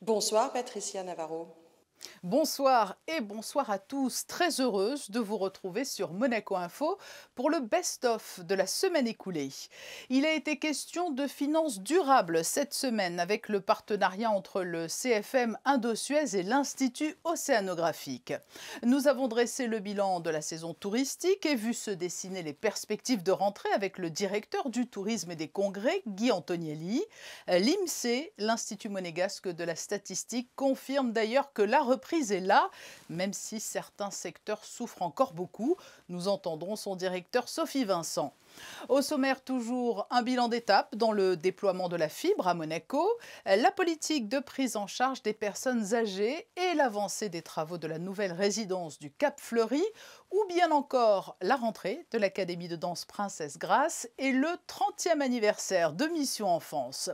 Bonsoir Patricia Navarro. Bonsoir et bonsoir à tous. Très heureuse de vous retrouver sur Monaco Info pour le best-of de la semaine écoulée. Il a été question de finances durables cette semaine avec le partenariat entre le CFM Indosuez et l'Institut Océanographique. Nous avons dressé le bilan de la saison touristique et vu se dessiner les perspectives de rentrée avec le directeur du tourisme et des congrès, Guy Antonielli. L'INSEE, l'Institut monégasque de la statistique, confirme d'ailleurs que la reprise est là, même si certains secteurs souffrent encore beaucoup. Nous entendrons son directeur Sophie Vincent. Au sommaire, toujours un bilan d'étape dans le déploiement de la fibre à Monaco, la politique de prise en charge des personnes âgées et l'avancée des travaux de la nouvelle résidence du Cap Fleuri, ou bien encore la rentrée de l'Académie de danse Princesse Grace et le 30e anniversaire de Mission Enfance.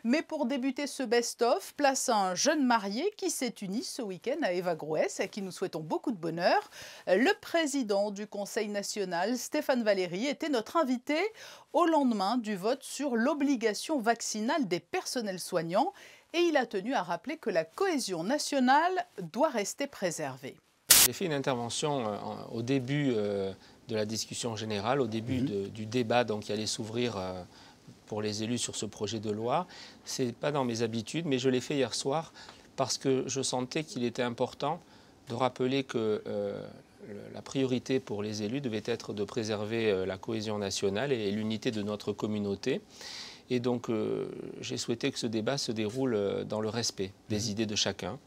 Mais pour débuter ce best-of, place à un jeune marié qui s'est uni ce week-end à Eva Grouès, à qui nous souhaitons beaucoup de bonheur. Le président du Conseil national, Stéphane Valéry, était notre invité au lendemain du vote sur l'obligation vaccinale des personnels soignants et il a tenu à rappeler que la cohésion nationale doit rester préservée. J'ai fait une intervention au début de la discussion générale, au début du débat donc, qui allait s'ouvrir pour les élus sur ce projet de loi. Ce n'est pas dans mes habitudes, mais je l'ai fait hier soir parce que je sentais qu'il était important de rappeler que la priorité pour les élus devait être de préserver la cohésion nationale et l'unité de notre communauté. Et donc j'ai souhaité que ce débat se déroule dans le respect des idées de chacun,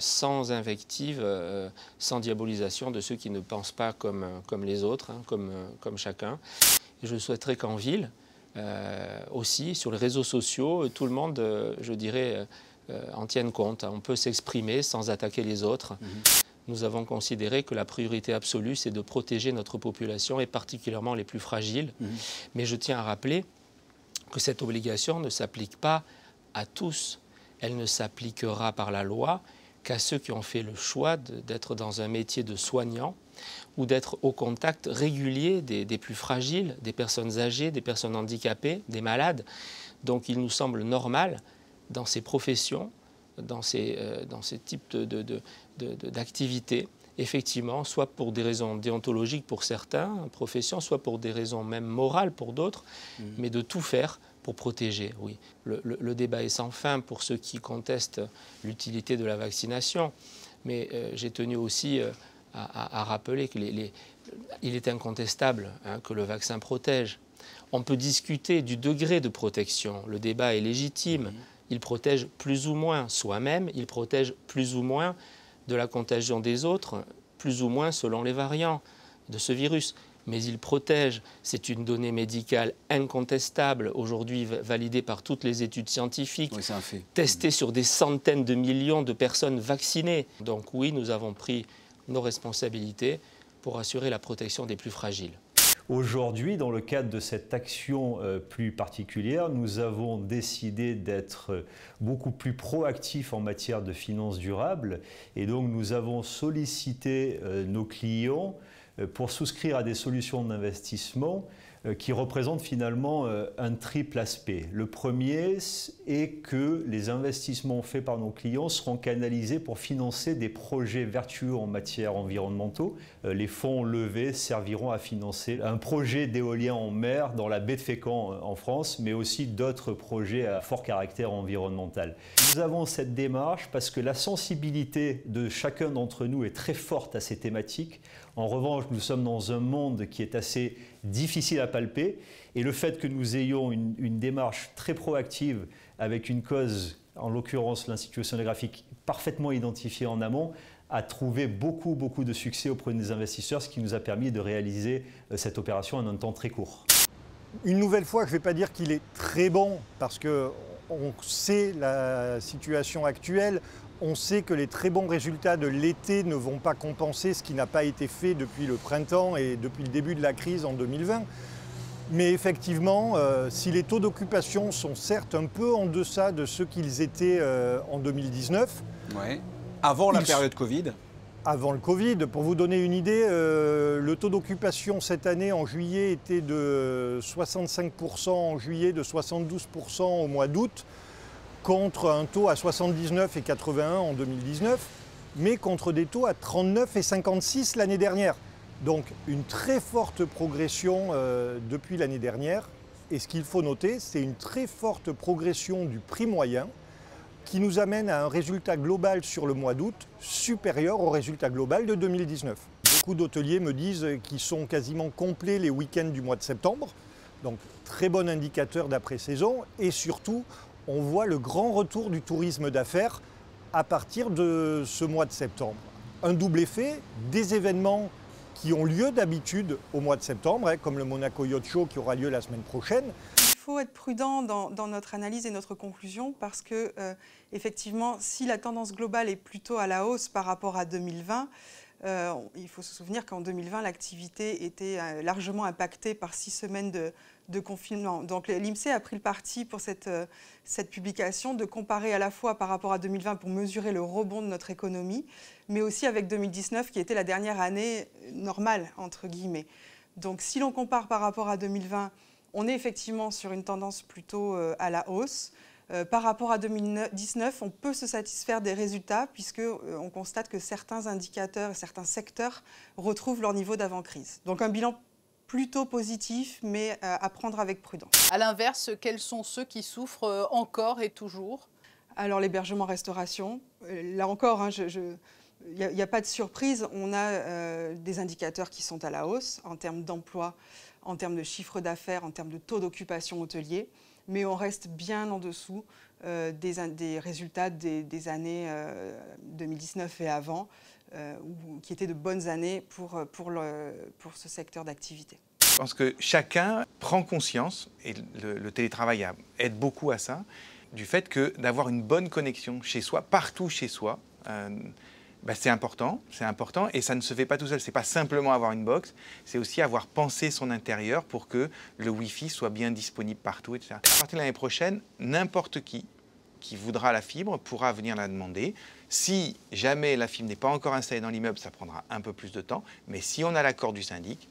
sans invective, sans diabolisation de ceux qui ne pensent pas comme les autres, hein, comme chacun. Et je souhaiterais qu'en ville, aussi, sur les réseaux sociaux, tout le monde, je dirais, en tienne compte. On peut s'exprimer sans attaquer les autres. Nous avons considéré que la priorité absolue, c'est de protéger notre population et particulièrement les plus fragiles. Mais je tiens à rappeler que cette obligation ne s'applique pas à tous. Elle ne s'appliquera par la loi qu'à ceux qui ont fait le choix d'être dans un métier de soignant ou d'être au contact régulier des plus fragiles, des personnes âgées, des personnes handicapées, des malades. Donc il nous semble normal, dans ces professions, dans ces types d'activités, effectivement, soit pour des raisons déontologiques pour certains professions, soit pour des raisons même morales pour d'autres, mais de tout faire pour protéger, oui. Le débat est sans fin pour ceux qui contestent l'utilité de la vaccination, mais j'ai tenu aussi à rappeler qu'il est incontestable hein, que le vaccin protège. On peut discuter du degré de protection, le débat est légitime, il protège plus ou moins soi-même, il protège plus ou moins de la contagion des autres, plus ou moins selon les variants de ce virus. Mais il protège, c'est une donnée médicale incontestable, aujourd'hui validée par toutes les études scientifiques, oui, c'est un fait. Testée sur des centaines de millions de personnes vaccinées. Donc oui, nous avons pris nos responsabilités pour assurer la protection des plus fragiles. Aujourd'hui, dans le cadre de cette action plus particulière, nous avons décidé d'être beaucoup plus proactifs en matière de finances durables et donc nous avons sollicité nos clients pour souscrire à des solutions d'investissement qui représentent finalement un triple aspect. Le premier est que les investissements faits par nos clients seront canalisés pour financer des projets vertueux en matière environnementaux. Les fonds levés serviront à financer un projet d'éolien en mer dans la baie de Fécamp en France, mais aussi d'autres projets à fort caractère environnemental. Nous avons cette démarche parce que la sensibilité de chacun d'entre nous est très forte à ces thématiques. En revanche, nous sommes dans un monde qui est assez difficile à palper et le fait que nous ayons une démarche très proactive avec une cause, en l'occurrence l'Institut Océanographique, parfaitement identifiée en amont, a trouvé beaucoup de succès auprès des investisseurs, ce qui nous a permis de réaliser cette opération en un temps très court. Une nouvelle fois, je ne vais pas dire qu'il est très bon parce qu'on sait la situation actuelle. On sait que les très bons résultats de l'été ne vont pas compenser ce qui n'a pas été fait depuis le printemps et depuis le début de la crise en 2020. Mais effectivement, si les taux d'occupation sont certes un peu en deçà de ceux qu'ils étaient en 2019. Ouais. Avant la période Covid. Avant le Covid, pour vous donner une idée, le taux d'occupation cette année en juillet était de 65% en juillet, de 72% au mois d'août. contre un taux à 79 et 81 en 2019, mais contre des taux à 39 et 56 l'année dernière. Donc une très forte progression depuis l'année dernière. Et ce qu'il faut noter, c'est une très forte progression du prix moyen qui nous amène à un résultat global sur le mois d'août supérieur au résultat global de 2019. Beaucoup d'hôteliers me disent qu'ils sont quasiment complets les week-ends du mois de septembre. Donc très bon indicateur d'après-saison. Et surtout, on voit le grand retour du tourisme d'affaires à partir de ce mois de septembre. Un double effet, des événements qui ont lieu d'habitude au mois de septembre, comme le Monaco Yacht Show qui aura lieu la semaine prochaine. Il faut être prudent dans notre analyse et notre conclusion parce que, effectivement, si la tendance globale est plutôt à la hausse par rapport à 2020, il faut se souvenir qu'en 2020, l'activité était largement impactée par 6 semaines de confinement. Donc l'INSEE a pris le parti pour cette publication de comparer à la fois par rapport à 2020 pour mesurer le rebond de notre économie, mais aussi avec 2019 qui était la dernière année normale, entre guillemets. Donc si l'on compare par rapport à 2020, on est effectivement sur une tendance plutôt à la hausse. Par rapport à 2019, on peut se satisfaire des résultats puisqu'on constate que certains indicateurs et certains secteurs retrouvent leur niveau d'avant-crise. Donc un bilan plutôt positif, mais à prendre avec prudence. À l'inverse, quels sont ceux qui souffrent encore et toujours? Alors l'hébergement-restauration, là encore, il n'y a pas de surprise, on a des indicateurs qui sont à la hausse en termes d'emploi, en termes de chiffre d'affaires, en termes de taux d'occupation hôtelier, mais on reste bien en dessous des résultats des années 2019 et avant, qui étaient de bonnes années pour ce secteur d'activité. Je pense que chacun prend conscience, et le télétravail aide beaucoup à ça, du fait que d'avoir une bonne connexion chez soi, partout chez soi, c'est important, et ça ne se fait pas tout seul. Ce n'est pas simplement avoir une box, c'est aussi avoir pensé son intérieur pour que le Wi-Fi soit bien disponible partout, etc. À partir de l'année prochaine, n'importe qui voudra la fibre pourra venir la demander. Si jamais la fibre n'est pas encore installée dans l'immeuble, ça prendra un peu plus de temps, mais si on a l'accord du syndic,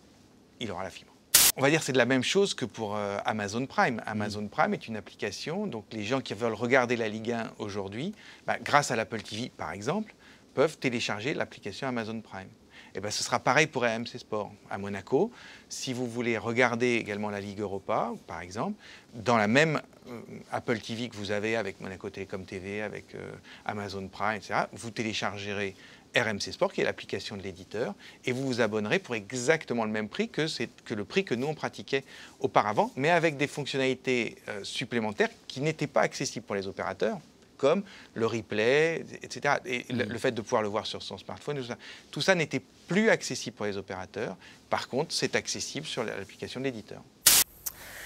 il aura la fibre. On va dire que c'est de la même chose que pour Amazon Prime. Amazon Prime est une application, donc les gens qui veulent regarder la Ligue 1 aujourd'hui, grâce à l'Apple TV par exemple, peuvent télécharger l'application Amazon Prime. Et ce sera pareil pour RMC Sport à Monaco. Si vous voulez regarder également la Ligue Europa, par exemple, dans la même Apple TV que vous avez avec Monaco Télécom TV, avec Amazon Prime, etc., vous téléchargerez RMC Sport, qui est l'application de l'éditeur, et vous vous abonnerez pour exactement le même prix que le prix que nous on pratiquait auparavant, mais avec des fonctionnalités supplémentaires qui n'étaient pas accessibles pour les opérateurs, comme le replay, etc. Et le fait de pouvoir le voir sur son smartphone, tout ça n'était plus accessible pour les opérateurs. Par contre, c'est accessible sur l'application de l'éditeur.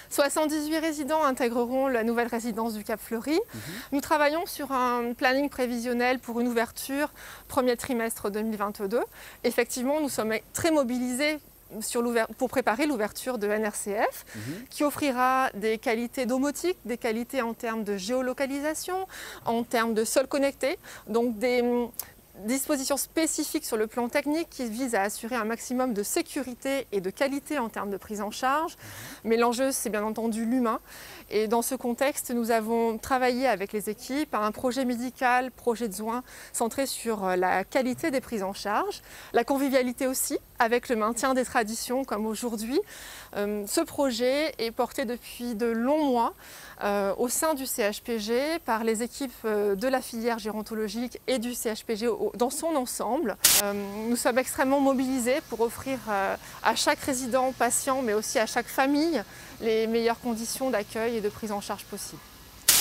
78 résidents intégreront la nouvelle résidence du Cap Fleuri. Nous travaillons sur un planning prévisionnel pour une ouverture premier trimestre 2022. Effectivement, nous sommes très mobilisés pour préparer l'ouverture de NRCF, qui offrira des qualités domotiques, des qualités en termes de géolocalisation, en termes de sol connecté, donc des dispositions spécifiques sur le plan technique qui visent à assurer un maximum de sécurité et de qualité en termes de prise en charge. Mais l'enjeu, c'est bien entendu l'humain. Et dans ce contexte, nous avons travaillé avec les équipes à un projet médical, projet de soins, centré sur la qualité des prises en charge, la convivialité aussi, avec le maintien des traditions comme aujourd'hui. Ce projet est porté depuis de longs mois au sein du CHPG par les équipes de la filière gérontologique et du CHPG dans son ensemble. Nous sommes extrêmement mobilisés pour offrir à chaque résident, patient, mais aussi à chaque famille, les meilleures conditions d'accueil et de prise en charge possibles.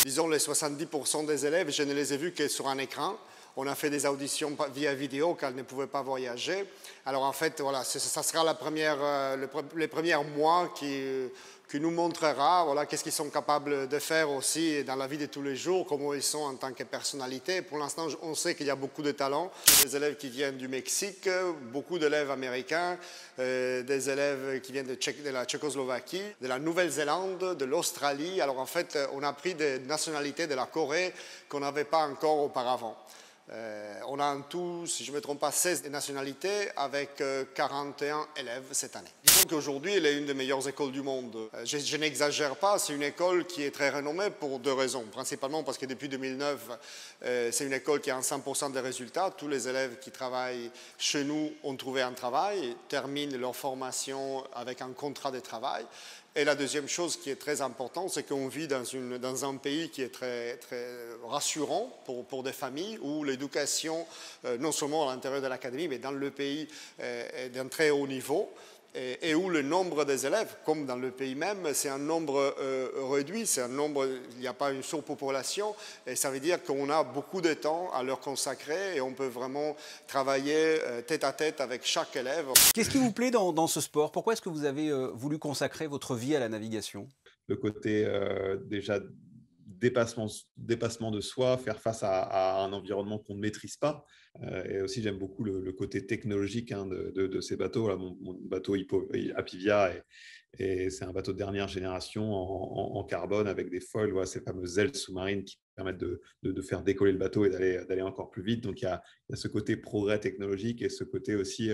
Disons les 70% des élèves, je ne les ai vus que sur un écran. On a fait des auditions via vidéo car ils ne pouvaient pas voyager. Alors en fait, voilà, ça sera les premiers mois qui nous montrera voilà, qu'est-ce qu'ils sont capables de faire aussi dans la vie de tous les jours, comment ils sont en tant que personnalité. Pour l'instant, on sait qu'il y a beaucoup de talents. Des élèves qui viennent du Mexique, beaucoup d'élèves américains, des élèves qui viennent de la Tchécoslovaquie, de la Nouvelle-Zélande, de l'Australie. Alors en fait, on a pris des nationalités de la Corée qu'on n'avait pas encore auparavant. On a en tout, si je ne me trompe pas, 16 nationalités avec 41 élèves cette année. Disons qu'aujourd'hui, elle est une des meilleures écoles du monde. Je n'exagère pas, c'est une école qui est très renommée pour 2 raisons. Principalement parce que depuis 2009, c'est une école qui a 100% des résultats. Tous les élèves qui travaillent chez nous ont trouvé un travail, terminent leur formation avec un contrat de travail. Et la deuxième chose qui est très importante, c'est qu'on vit dans un pays qui est très, très rassurant pour des familles où l'éducation, non seulement à l'intérieur de l'académie, mais dans le pays, est d'un très haut niveau. Et où le nombre des élèves, comme dans le pays même, c'est un nombre réduit, c'est un nombre, il n'y a pas une surpopulation, et ça veut dire qu'on a beaucoup de temps à leur consacrer et on peut vraiment travailler tête à tête avec chaque élève. Qu'est-ce qui vous plaît dans ce sport? Pourquoi est-ce que vous avez voulu consacrer votre vie à la navigation? Le côté déjà dépassement de soi, faire face à un environnement qu'on ne maîtrise pas. Et aussi, j'aime beaucoup le côté technologique de ces bateaux. Là, mon bateau Apivia, et c'est un bateau de dernière génération en carbone avec des foils, voilà, ces fameuses ailes sous-marines qui permettent de faire décoller le bateau et d'aller encore plus vite. Donc, il y a ce côté progrès technologique et ce côté aussi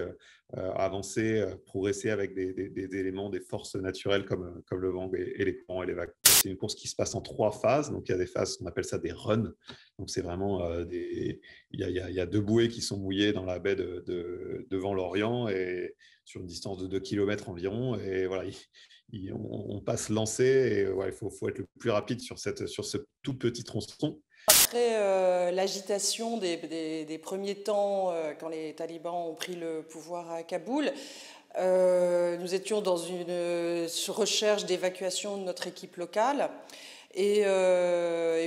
avancer, progresser avec des éléments, des forces naturelles comme le vent et les courants et les vagues. C'est une course qui se passe en 3 phases. Donc, il y a des phases, on appelle ça des runs. Donc, c'est vraiment il y a 2 bouées qui sont mouillées dans la baie devant l'Orient et sur une distance de 2 km environ. Et voilà, on passe lancé et ouais, il faut être le plus rapide sur ce tout petit tronçon. Après l'agitation des premiers temps, quand les talibans ont pris le pouvoir à Kaboul, nous étions dans une recherche d'évacuation de notre équipe locale. Et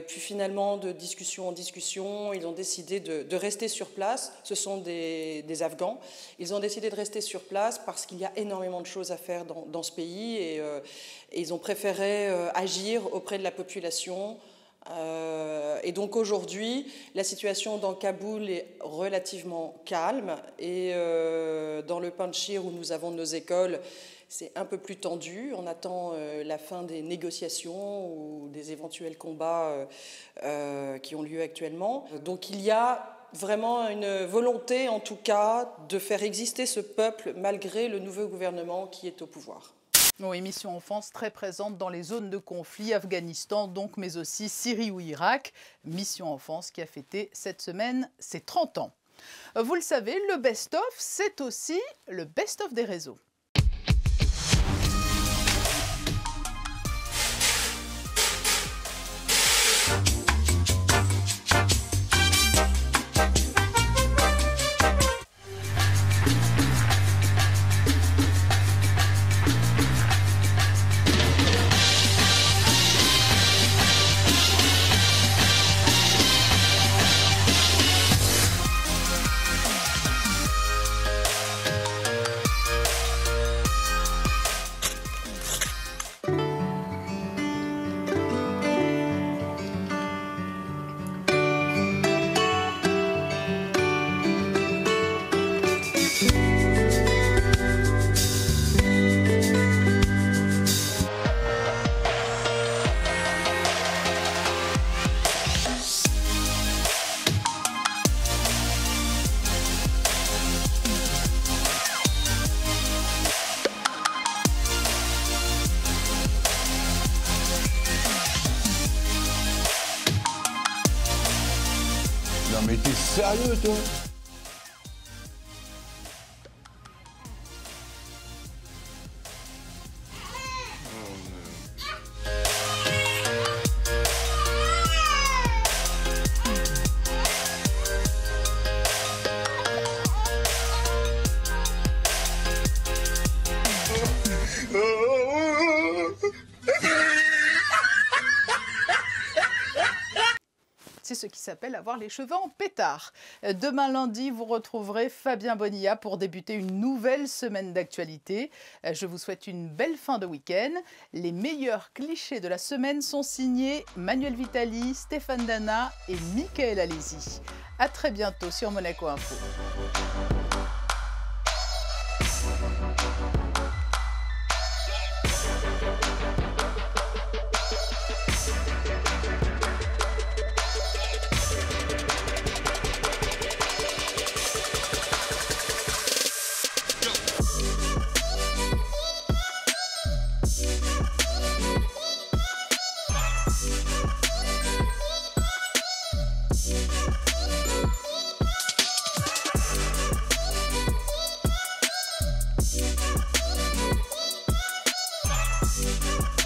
puis finalement, de discussion en discussion, ils ont décidé de rester sur place. Ce sont des Afghans. Ils ont décidé de rester sur place parce qu'il y a énormément de choses à faire dans ce pays. Et ils ont préféré agir auprès de la population. Et donc aujourd'hui, la situation dans Kaboul est relativement calme. Et dans le Panjshir, où nous avons nos écoles, c'est un peu plus tendu. On attend la fin des négociations ou des éventuels combats qui ont lieu actuellement. Donc il y a vraiment une volonté, en tout cas, de faire exister ce peuple malgré le nouveau gouvernement qui est au pouvoir. Oui, Mission Enfance très présente dans les zones de conflit, Afghanistan donc, mais aussi Syrie ou Irak. Mission Enfance qui a fêté cette semaine ses 30 ans. Vous le savez, le best-of, c'est aussi le best-of des réseaux. Non mais t'es sérieux toi? C'est ce qui s'appelle avoir les cheveux en pétard. Demain lundi, vous retrouverez Fabien Bonilla pour débuter une nouvelle semaine d'actualité. Je vous souhaite une belle fin de week-end. Les meilleurs clichés de la semaine sont signés Manuel Vitali, Stéphane Dana et Michael Alési. À très bientôt sur Monaco Info. Thank you.